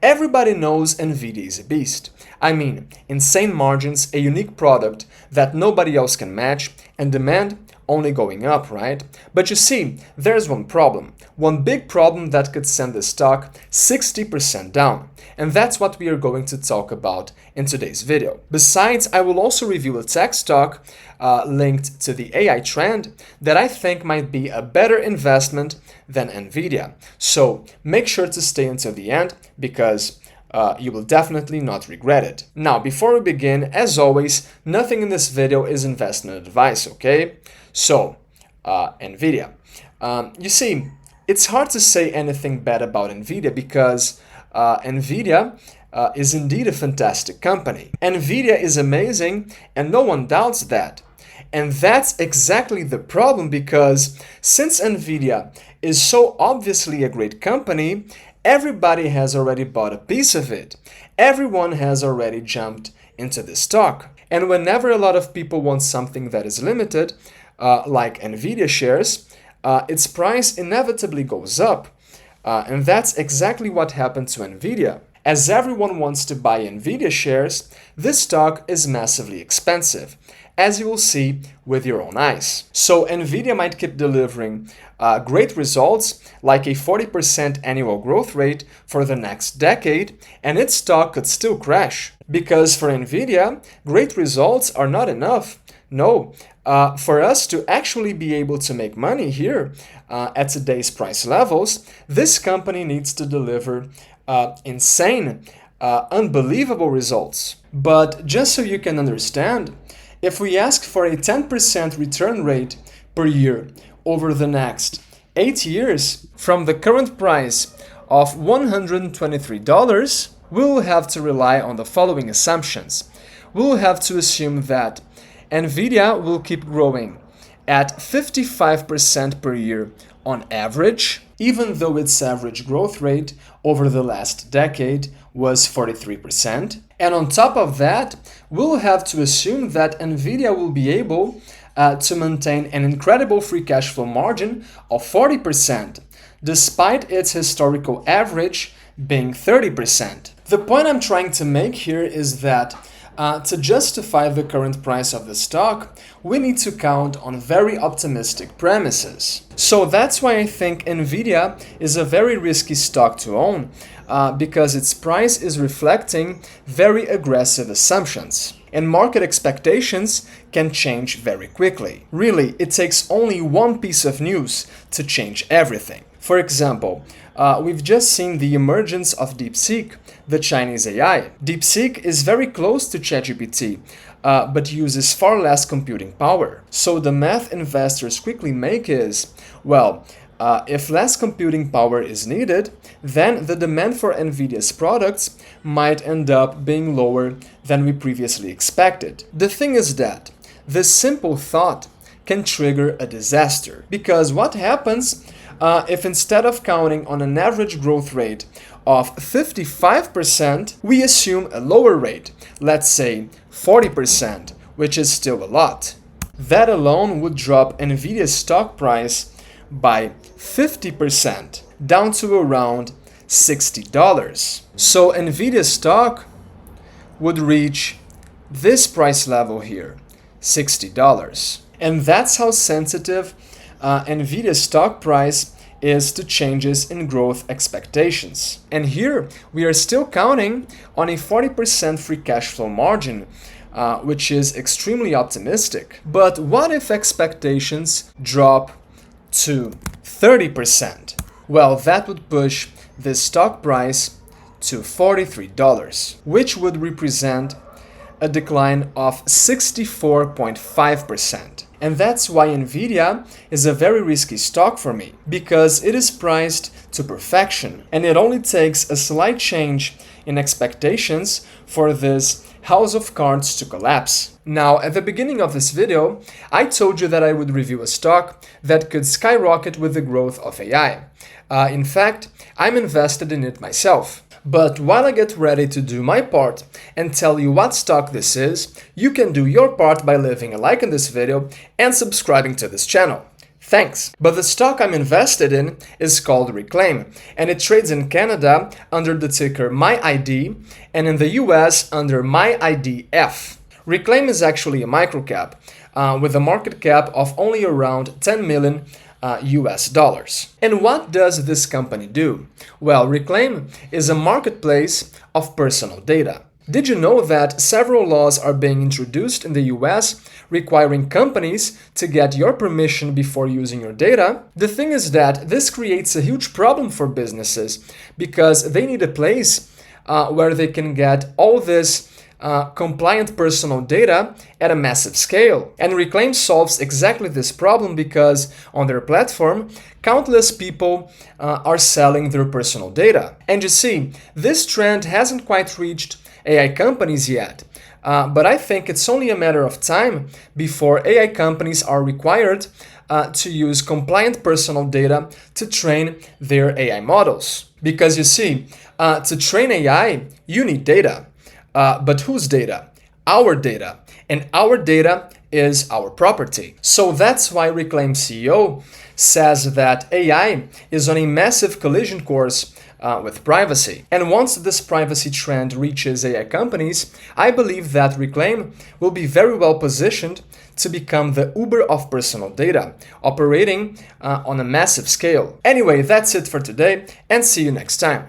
Everybody knows Nvidia is a beast. I mean, insane margins, a unique product that nobody else can match, and demand only going up, right? But you see, there's one problem. One big problem that could send the stock 60% down. And that's what we are going to talk about in today's video. Besides, I will also review a tech stock linked to the AI trend that I think might be a better investment than Nvidia. So make sure to stay until the end because you will definitely not regret it. Now, before we begin, as always, nothing in this video is investment advice, okay? So, Nvidia. You see, it's hard to say anything bad about Nvidia because Nvidia is indeed a fantastic company. Nvidia is amazing and no one doubts that. And that's exactly the problem because since Nvidia is so obviously a great company, everybody has already bought a piece of it. Everyone has already jumped into the stock. And whenever a lot of people want something that is limited, like Nvidia shares, its price inevitably goes up. And that's exactly what happened to Nvidia. As everyone wants to buy Nvidia shares, this stock is massively expensive, as you will see with your own eyes. So Nvidia might keep delivering great results, like a 40% annual growth rate for the next decade, and its stock could still crash. Because for Nvidia, great results are not enough. No, for us to actually be able to make money here at today's price levels, this company needs to deliver insane, unbelievable results. But just so you can understand, if we ask for a 10% return rate per year over the next 8 years from the current price of $123, we will have to rely on the following assumptions. We will have to assume that Nvidia will keep growing at 55% per year on average, even though its average growth rate over the last decade was 43%. And on top of that, we'll have to assume that Nvidia will be able to maintain an incredible free cash flow margin of 40%, despite its historical average being 30%. The point I'm trying to make here is that to justify the current price of the stock, we need to count on very optimistic premises. So that's why I think Nvidia is a very risky stock to own, because its price is reflecting very aggressive assumptions. And market expectations can change very quickly. Really, it takes only one piece of news to change everything. For example, we've just seen the emergence of DeepSeek, the Chinese AI. DeepSeek is very close to ChatGPT, but uses far less computing power. So the math investors quickly make is, well, if less computing power is needed, then the demand for Nvidia's products might end up being lower than we previously expected. The thing is that this simple thought can trigger a disaster, because what happens if instead of counting on an average growth rate of 55%, we assume a lower rate, let's say 40%, which is still a lot. That alone would drop Nvidia's stock price by 50%, down to around $60. So Nvidia's stock would reach this price level here, $60. And that's how sensitive Nvidia's stock price is to changes in growth expectations. And here we are still counting on a 40% free cash flow margin, which is extremely optimistic. But what if expectations drop to 30%? Well, that would push the stock price to $43, which would represent a decline of 64.5%. And that's why Nvidia is a very risky stock for me, because it is priced to perfection, and it only takes a slight change in expectations for this house of cards to collapse. Now, at the beginning of this video, I told you that I would review a stock that could skyrocket with the growth of AI. In fact, I'm invested in it myself. But while I get ready to do my part and tell you what stock this is, you can do your part by leaving a like in this video and subscribing to this channel. Thanks. But the stock I'm invested in is called Reclaim, and it trades in Canada under the ticker MyID and in the US under MyIDF. Reclaim is actually a microcap with a market cap of only around 10 million US dollars. And what does this company do? Well, Reclaim is a marketplace of personal data. Did you know that several laws are being introduced in the US requiring companies to get your permission before using your data? The thing is that this creates a huge problem for businesses because they need a place where they can get all this compliant personal data at a massive scale. And Reclaim solves exactly this problem because on their platform, countless people are selling their personal data. And you see, this trend hasn't quite reached AI companies yet. But I think it's only a matter of time before AI companies are required to use compliant personal data to train their AI models. Because you see, to train AI, you need data. But whose data? Our data. And our data is our property. So that's why Reclaim CEO says that AI is on a massive collision course with privacy. And once this privacy trend reaches AI companies, I believe that Reclaim will be very well positioned to become the Uber of personal data, operating on a massive scale. Anyway, that's it for today, and see you next time.